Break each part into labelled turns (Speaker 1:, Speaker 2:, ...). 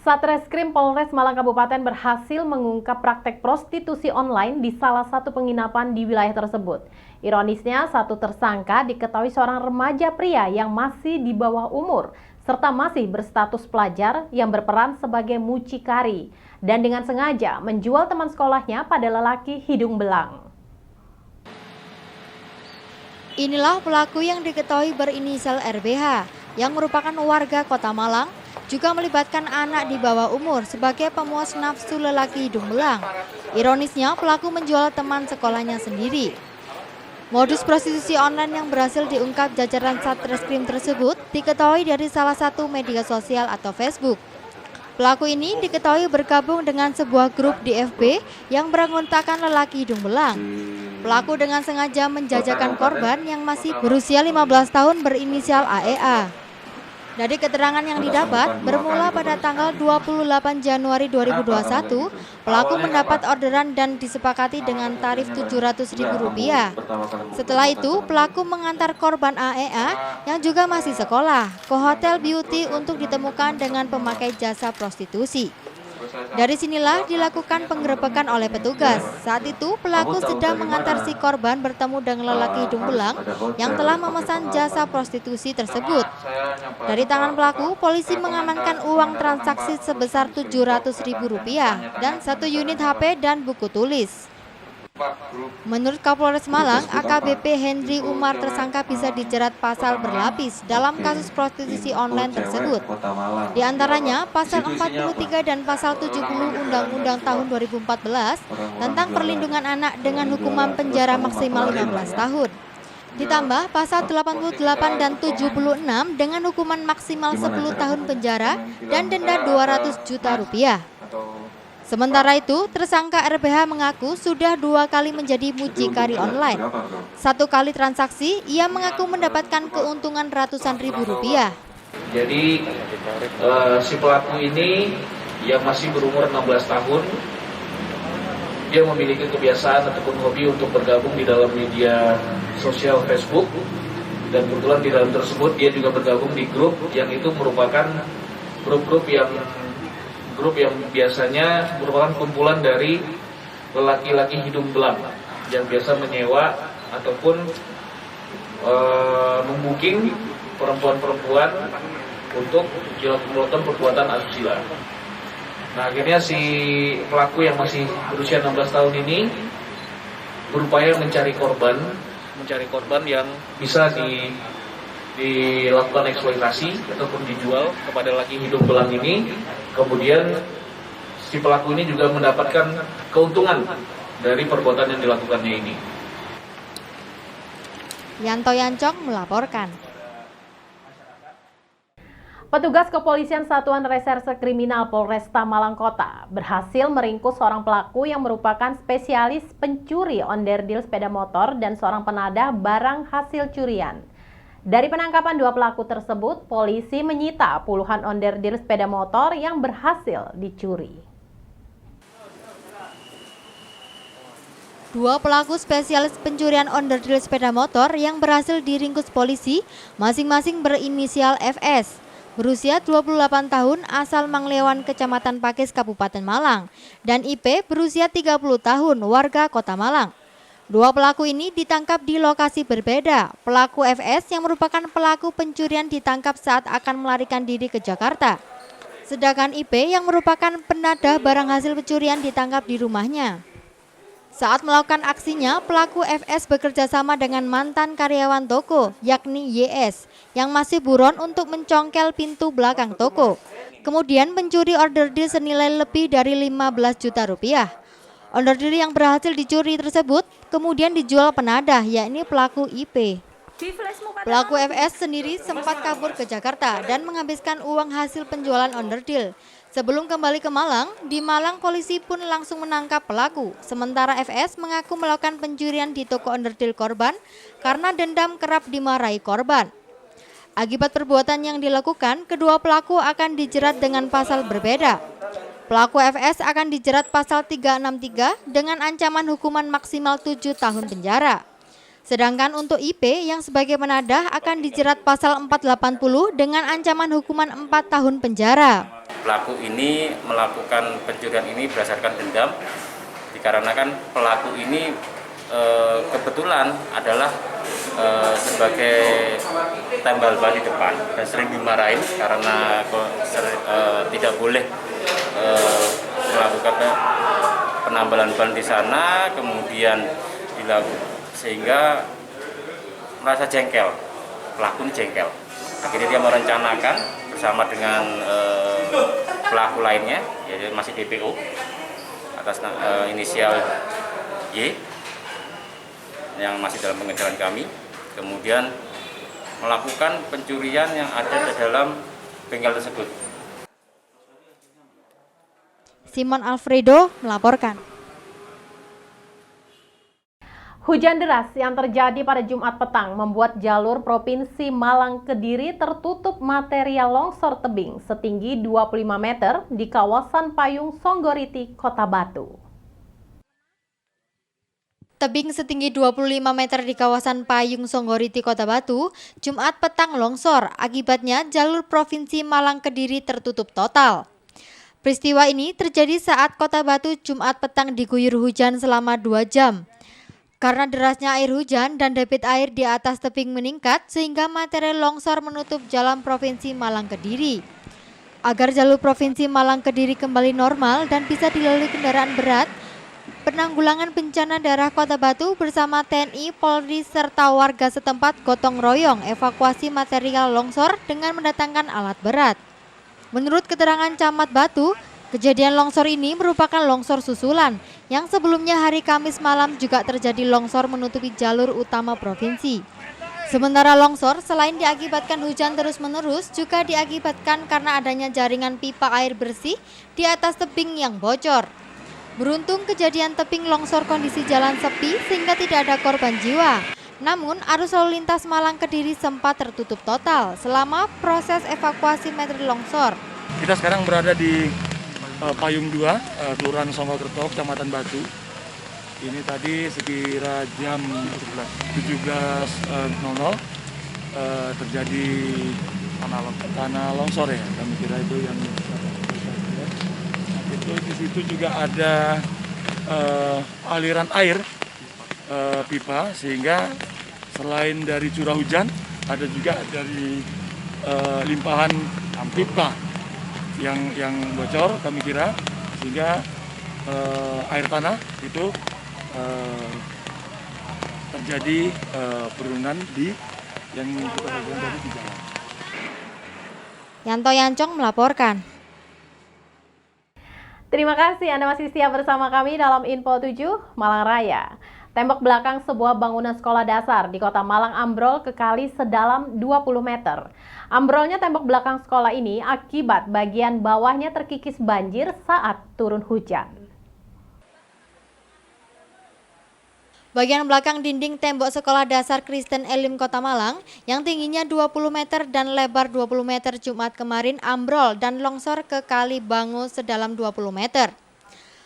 Speaker 1: Satreskrim Polres Malang Kabupaten berhasil mengungkap praktek prostitusi online di salah satu penginapan di wilayah tersebut. Ironisnya, satu tersangka diketahui seorang remaja pria yang masih di bawah umur, serta masih berstatus pelajar yang berperan sebagai mucikari, dan dengan sengaja menjual teman sekolahnya pada lelaki hidung belang.
Speaker 2: Inilah pelaku yang diketahui berinisial RBH, yang merupakan warga Kota Malang, juga melibatkan anak di bawah umur sebagai pemuas nafsu lelaki hidung belang. Ironisnya, pelaku menjual teman sekolahnya sendiri. Modus prostitusi online yang berhasil diungkap jajaran Satreskrim tersebut diketahui dari salah satu media sosial atau Facebook. Pelaku ini diketahui bergabung dengan sebuah grup di FB yang beranggotakan lelaki hidung belang. Pelaku dengan sengaja menjajakan korban yang masih berusia 15 tahun berinisial AEA. Dari keterangan yang didapat, bermula pada tanggal 28 Januari 2021, pelaku mendapat orderan dan disepakati dengan tarif Rp700.000. Setelah itu, pelaku mengantar korban AEA yang juga masih sekolah ke Hotel Beauty untuk ditemukan dengan pemakai jasa prostitusi. Dari sinilah dilakukan penggerebekan oleh petugas. Saat itu pelaku sedang mengantar si korban bertemu dengan lelaki hidung belang yang telah memesan jasa prostitusi tersebut. Dari tangan pelaku, polisi mengamankan uang transaksi sebesar Rp700.000 dan 1 unit HP dan buku tulis. Menurut Kapolres Malang, AKBP Henry Umar tersangka bisa dijerat pasal berlapis dalam kasus prostitusi online tersebut. Di antaranya pasal 43 dan pasal 70 Undang-Undang tahun 2014 tentang perlindungan anak dengan hukuman penjara maksimal 15 tahun. Ditambah pasal 88 dan 76 dengan hukuman maksimal 10 tahun penjara dan denda Rp200 juta. Sementara itu, tersangka RBH mengaku sudah 2 kali menjadi mucikari online. 1 kali transaksi, ia mengaku mendapatkan keuntungan ratusan ribu rupiah.
Speaker 3: Jadi si pelaku ini yang masih berumur 16 tahun, dia memiliki kebiasaan ataupun hobi untuk bergabung di dalam media sosial Facebook. Dan kebetulan di dalam tersebut dia juga bergabung di grup yang itu merupakan grup yang biasanya merupakan kumpulan dari lelaki-laki hidung belang yang biasa menyewa ataupun membooking perempuan-perempuan untuk melakukan perbuatan asusila. Nah, akhirnya si pelaku yang masih berusia 16 tahun ini berupaya mencari korban yang bisa dilakukan eksploitasi ataupun dijual kepada lelaki hidung belang ini. Kemudian si pelaku ini juga mendapatkan keuntungan dari perbuatan yang dilakukannya ini.
Speaker 2: Yanto Yancong melaporkan.
Speaker 1: Petugas Kepolisian Satuan Reserse Kriminal Polresta Malang Kota berhasil meringkus seorang pelaku yang merupakan spesialis pencuri onderdil sepeda motor dan seorang penadah barang hasil curian. Dari penangkapan 2 pelaku tersebut, polisi menyita puluhan onderdil sepeda motor yang berhasil dicuri.
Speaker 2: 2 pelaku spesialis pencurian onderdil sepeda motor yang berhasil diringkus polisi masing-masing berinisial FS, berusia 28 tahun asal Manglewan, Kecamatan Pakis, Kabupaten Malang, dan IP berusia 30 tahun warga Kota Malang. 2 pelaku ini ditangkap di lokasi berbeda. Pelaku FS yang merupakan pelaku pencurian ditangkap saat akan melarikan diri ke Jakarta. Sedangkan IP yang merupakan penadah barang hasil pencurian ditangkap di rumahnya. Saat melakukan aksinya, pelaku FS bekerja sama dengan mantan karyawan toko, yakni YS, yang masih buron untuk mencongkel pintu belakang toko. Kemudian mencuri orderdil senilai lebih dari Rp15 juta. Onderdil yang berhasil dicuri tersebut kemudian dijual penadah, yakni pelaku IP. Pelaku FS sendiri sempat kabur ke Jakarta dan menghabiskan uang hasil penjualan onderdil. Sebelum kembali ke Malang, di Malang polisi pun langsung menangkap pelaku. Sementara FS mengaku melakukan pencurian di toko onderdil korban karena dendam kerap dimarahi korban. Akibat perbuatan yang dilakukan, kedua pelaku akan dijerat dengan pasal berbeda. Pelaku FS akan dijerat pasal 363 dengan ancaman hukuman maksimal 7 tahun penjara. Sedangkan untuk IP yang sebagai penadah akan dijerat pasal 480 dengan ancaman hukuman 4 tahun penjara.
Speaker 4: pelaku ini melakukan pencurian ini berdasarkan dendam, dikarenakan pelaku ini kebetulan adalah sebagai tambal ban di depan dan sering dimarahin karena tidak boleh melakukan penambalan ban di sana, kemudian sehingga merasa jengkel, pelaku ini jengkel. Akhirnya dia merencanakan bersama dengan pelaku lainnya, yaitu masih DPO atas inisial Y yang masih dalam pengejaran kami, kemudian melakukan pencurian yang ada di dalam bengkel tersebut.
Speaker 2: Simon Alfredo melaporkan.
Speaker 1: Hujan deras yang terjadi pada Jumat petang membuat jalur Provinsi Malang Kediri tertutup material longsor tebing setinggi 25 meter di kawasan Payung Songgoriti, Kota Batu.
Speaker 2: Tebing setinggi 25 meter di kawasan Payung Songgoriti, Kota Batu, Jumat petang longsor. Akibatnya jalur Provinsi Malang Kediri tertutup total. Peristiwa ini terjadi saat Kota Batu Jumat petang diguyur hujan selama 2 jam. Karena derasnya air hujan dan debit air di atas tebing meningkat sehingga material longsor menutup jalan Provinsi Malang Kediri. Agar jalur Provinsi Malang Kediri kembali normal dan bisa dilalui kendaraan berat, Penanggulangan Bencana Daerah Kota Batu bersama TNI, Polri, serta warga setempat gotong royong evakuasi material longsor dengan mendatangkan alat berat. Menurut keterangan Camat Batu, kejadian longsor ini merupakan longsor susulan yang sebelumnya hari Kamis malam juga terjadi longsor menutupi jalur utama provinsi. Sementara longsor selain diakibatkan hujan terus-menerus juga diakibatkan karena adanya jaringan pipa air bersih di atas tebing yang bocor. Beruntung kejadian tebing longsor kondisi jalan sepi sehingga tidak ada korban jiwa. Namun arus lalu lintas Malang Kediri sempat tertutup total selama proses evakuasi material longsor.
Speaker 5: Kita sekarang berada di Payung 2, Kelurahan Songgokerto, Kecamatan Batu. Ini tadi sekira jam 17.00 terjadi tanah longsor ya. Kami kira itu yang di situ juga ada aliran air pipa, sehingga selain dari curah hujan ada juga dari limpahan pipa yang bocor kami kira, sehingga air tanah itu terjadi penurunan yang kita lakukan tadi di jalan.
Speaker 2: Yanto Yancong melaporkan.
Speaker 1: Terima kasih Anda masih setia bersama kami dalam Info 7 Malang Raya. Tembok belakang sebuah bangunan sekolah dasar di Kota Malang ambrol ke kali sedalam 20 meter. Ambrolnya tembok belakang sekolah ini akibat bagian bawahnya terkikis banjir saat turun hujan.
Speaker 2: Bagian belakang dinding tembok sekolah dasar Kristen Elim Kota Malang yang tingginya 20 meter dan lebar 20 meter Jumat kemarin ambrol dan longsor ke kali Bango sedalam 20 meter.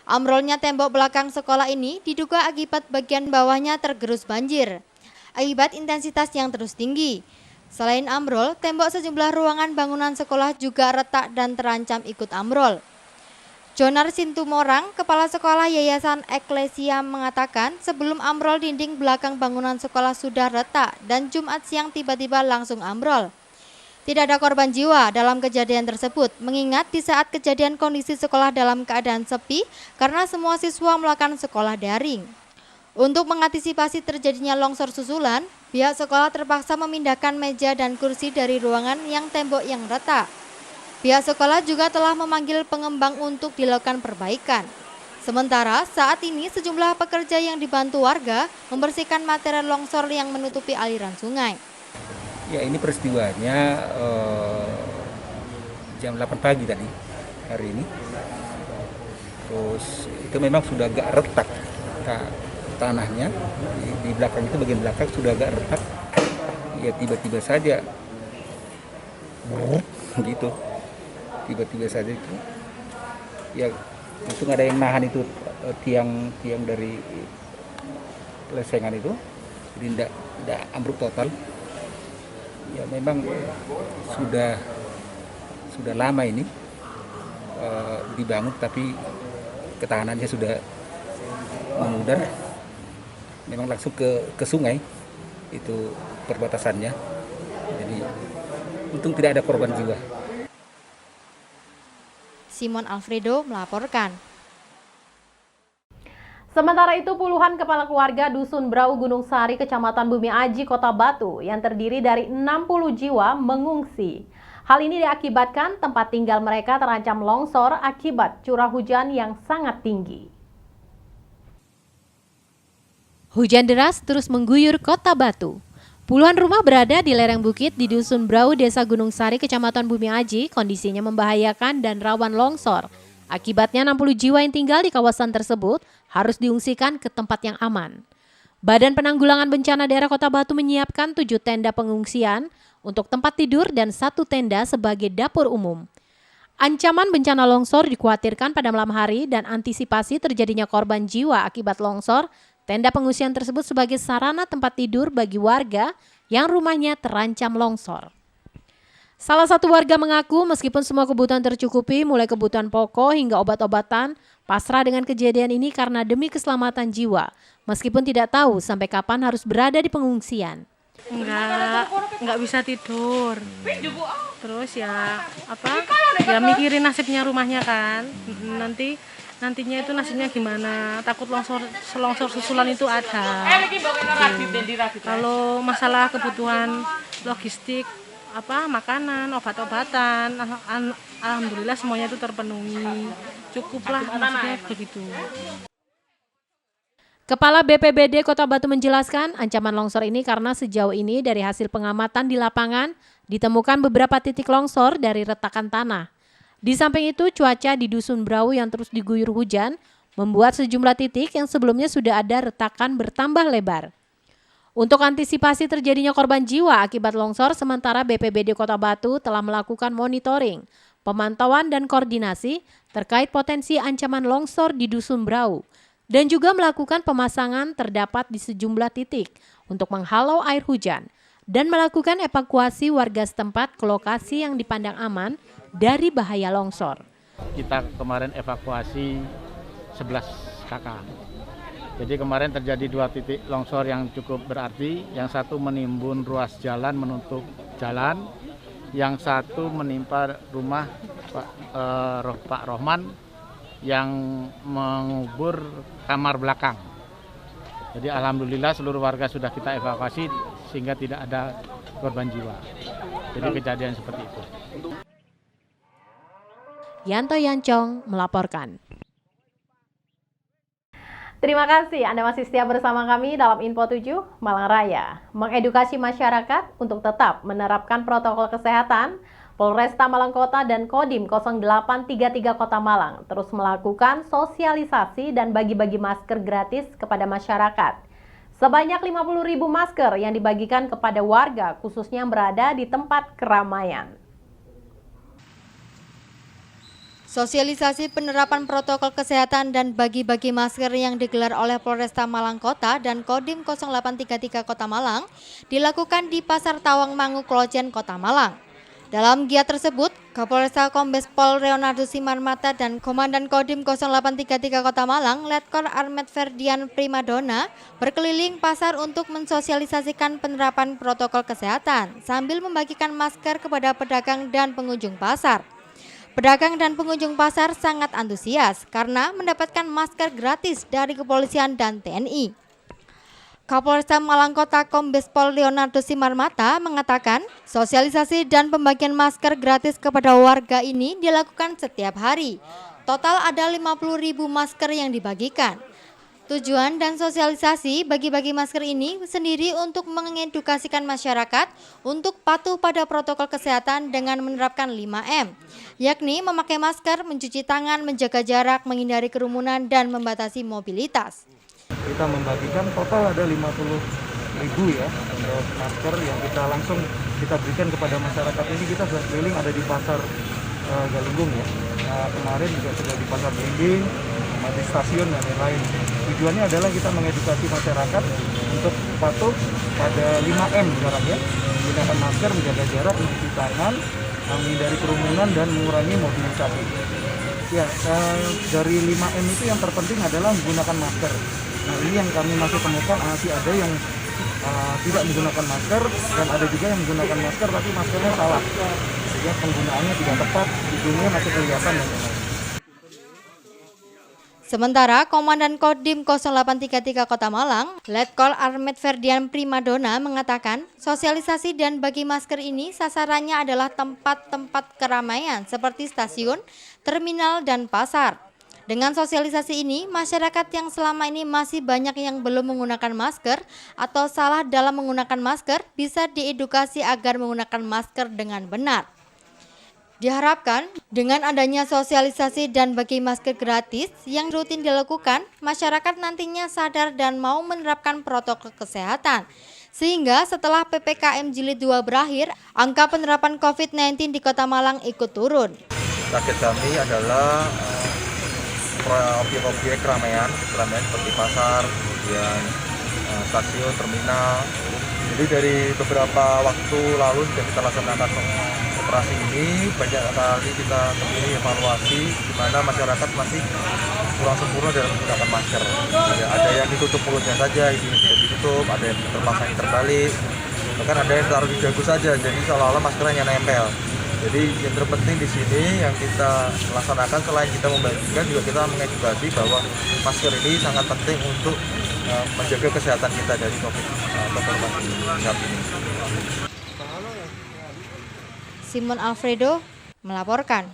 Speaker 2: Ambrolnya tembok belakang sekolah ini diduga akibat bagian bawahnya tergerus banjir akibat intensitas yang terus tinggi. Selain ambrol, tembok sejumlah ruangan bangunan sekolah juga retak dan terancam ikut ambrol. Jonar Sintumorang, Kepala Sekolah Yayasan Eklesia mengatakan sebelum ambrol dinding belakang bangunan sekolah sudah retak dan Jumat siang tiba-tiba langsung ambrol. Tidak ada korban jiwa dalam kejadian tersebut, mengingat di saat kejadian kondisi sekolah dalam keadaan sepi karena semua siswa melakukan sekolah daring. Untuk mengantisipasi terjadinya longsor susulan, pihak sekolah terpaksa memindahkan meja dan kursi dari ruangan yang tembok yang retak. Pihak sekolah juga telah memanggil pengembang untuk dilakukan perbaikan. Sementara saat ini sejumlah pekerja yang dibantu warga membersihkan material longsor yang menutupi aliran sungai.
Speaker 6: Ya, ini peristiwanya jam 8 pagi tadi hari ini. Terus itu memang sudah agak retak tanahnya di belakang itu, bagian belakang sudah agak retak. Ya tiba-tiba saja gitu. Tiba-tiba saja itu ya langsung ada yang nahan itu tiang dari lesengan itu, jadi tidak ambruk total. Ya memang sudah lama ini dibangun tapi ketahanannya sudah memudar, memang langsung ke sungai itu perbatasannya, jadi untung tidak ada korban jiwa.
Speaker 2: Simon Alfredo melaporkan.
Speaker 1: Sementara itu, puluhan kepala keluarga Dusun Brau Gunung Sari, Kecamatan Bumi Aji, Kota Batu yang terdiri dari 60 jiwa mengungsi. Hal ini diakibatkan tempat tinggal mereka terancam longsor akibat curah hujan yang sangat tinggi.
Speaker 2: Hujan deras terus mengguyur Kota Batu. Puluhan rumah berada di lereng bukit di Dusun Brau, Desa Gunung Sari, Kecamatan Bumi Aji, kondisinya membahayakan dan rawan longsor. Akibatnya 60 jiwa yang tinggal di kawasan tersebut harus diungsikan ke tempat yang aman. Badan Penanggulangan Bencana Daerah Kota Batu menyiapkan 7 tenda pengungsian untuk tempat tidur dan 1 tenda sebagai dapur umum. Ancaman bencana longsor dikhawatirkan pada malam hari dan antisipasi terjadinya korban jiwa akibat longsor. Tenda pengungsian tersebut sebagai sarana tempat tidur bagi warga yang rumahnya terancam longsor. Salah satu warga mengaku meskipun semua kebutuhan tercukupi mulai kebutuhan pokok hingga obat-obatan, pasrah dengan kejadian ini karena demi keselamatan jiwa, meskipun tidak tahu sampai kapan harus berada di pengungsian.
Speaker 7: Nggak bisa tidur. Terus ya mikirin nasibnya rumahnya kan. Nantinya itu nasibnya gimana? Takut longsor susulan itu ada. Kalau masalah kebutuhan logistik, makanan, obat-obatan, alhamdulillah semuanya itu terpenuhi. Cukuplah, maksudnya begitu.
Speaker 1: Kepala BPBD Kota Batu menjelaskan ancaman longsor ini karena sejauh ini dari hasil pengamatan di lapangan ditemukan beberapa titik longsor dari retakan tanah. Di samping itu, cuaca di Dusun Brau yang terus diguyur hujan membuat sejumlah titik yang sebelumnya sudah ada retakan bertambah lebar. Untuk antisipasi terjadinya korban jiwa akibat longsor, sementara BPBD Kota Batu telah melakukan monitoring, pemantauan dan koordinasi terkait potensi ancaman longsor di Dusun Brau dan juga melakukan pemasangan terdapat di sejumlah titik untuk menghalau air hujan dan melakukan evakuasi warga setempat ke lokasi yang dipandang aman dari bahaya longsor.
Speaker 8: Kita kemarin evakuasi 11 kakak. Jadi kemarin terjadi 2 titik longsor yang cukup berarti. Yang satu menimbun ruas jalan menutup jalan. Yang satu menimpa rumah Pak Rohman yang mengubur kamar belakang. Jadi alhamdulillah seluruh warga sudah kita evakuasi sehingga tidak ada korban jiwa. Jadi kejadian seperti itu.
Speaker 1: Yanto Yancong melaporkan. Terima kasih Anda masih setia bersama kami dalam Info 7 Malang Raya. Mengedukasi masyarakat untuk tetap menerapkan protokol kesehatan, Polresta Malang Kota dan Kodim 0833 Kota Malang terus melakukan sosialisasi dan bagi-bagi masker gratis kepada masyarakat. Sebanyak 50.000 masker yang dibagikan kepada warga khususnya yang berada di tempat keramaian.
Speaker 2: Sosialisasi penerapan protokol kesehatan dan bagi-bagi masker yang digelar oleh Polresta Malang Kota dan Kodim 0833 Kota Malang dilakukan di Pasar Tawang Mangu, Klojen, Kota Malang. Dalam giat tersebut, Kapolresta Kombes Pol Leonardo Simarmata dan Komandan Kodim 0833 Kota Malang, Letkol Armet Ferdian Primadona, berkeliling pasar untuk mensosialisasikan penerapan protokol kesehatan sambil membagikan masker kepada pedagang dan pengunjung pasar. Pedagang dan pengunjung pasar sangat antusias karena mendapatkan masker gratis dari kepolisian dan TNI. Kapolresta Malang Kota Kombes Pol Leonardo Simarmata mengatakan sosialisasi dan pembagian masker gratis kepada warga ini dilakukan setiap hari. Total ada 50.000 masker yang dibagikan. Tujuan dan sosialisasi bagi-bagi masker ini sendiri untuk mengedukasikan masyarakat untuk patuh pada protokol kesehatan dengan menerapkan 5M, yakni memakai masker, mencuci tangan, menjaga jarak, menghindari kerumunan, dan membatasi mobilitas.
Speaker 9: Kita membagikan total ada 50.000 ya untuk masker yang kita berikan kepada masyarakat. Ini kita sudah keliling, ada di pasar Galunggung ya. Kemarin juga sudah di pasar Belimbing, di stasiun dan lain-lain. Tujuannya adalah kita mengedukasi masyarakat untuk patuh pada 5M sekarang ya. Menggunakan masker, menjaga jarak, mencuci tangan, menghindari kerumunan dan mengurangi mobilisasi. Ya, dari 5M itu yang terpenting adalah menggunakan masker. Nah, ini yang kami masih temukan, masih ada yang tidak menggunakan masker, dan ada juga yang menggunakan masker tapi maskernya salah, sehingga penggunaannya tidak tepat, hidungnya masih kelihatan dan lain-lain.
Speaker 2: Sementara Komandan Kodim 0833 Kota Malang, Letkol Armet Ferdian Primadona mengatakan sosialisasi dan bagi masker ini sasarannya adalah tempat-tempat keramaian seperti stasiun, terminal, dan pasar. Dengan sosialisasi ini, masyarakat yang selama ini masih banyak yang belum menggunakan masker atau salah dalam menggunakan masker bisa diedukasi agar menggunakan masker dengan benar. Diharapkan dengan adanya sosialisasi dan bagi masker gratis yang rutin dilakukan, masyarakat nantinya sadar dan mau menerapkan protokol kesehatan. Sehingga setelah PPKM Jilid 2 berakhir, angka penerapan COVID-19 di Kota Malang ikut turun.
Speaker 10: Target kami adalah objek-objek keramaian seperti pasar, kemudian stasiun, terminal. Jadi dari beberapa waktu lalu sudah kita laksanakan operasi ini, banyak kali kita sendiri evaluasi di mana masyarakat masih kurang sempurna dalam menggunakan masker. Ada yang ditutup mulutnya saja, ini tidak ditutup, ada yang terpasang terbalik, bahkan ada yang taruh di dagu saja, jadi seolah-olah maskernya nempel. Jadi yang terpenting di sini yang kita laksanakan selain kita membagikan, juga kita mengedukasi bahwa masker ini sangat penting untuk menjaga kesehatan kita dari COVID-19 saat ini.
Speaker 2: Simon Alfredo melaporkan.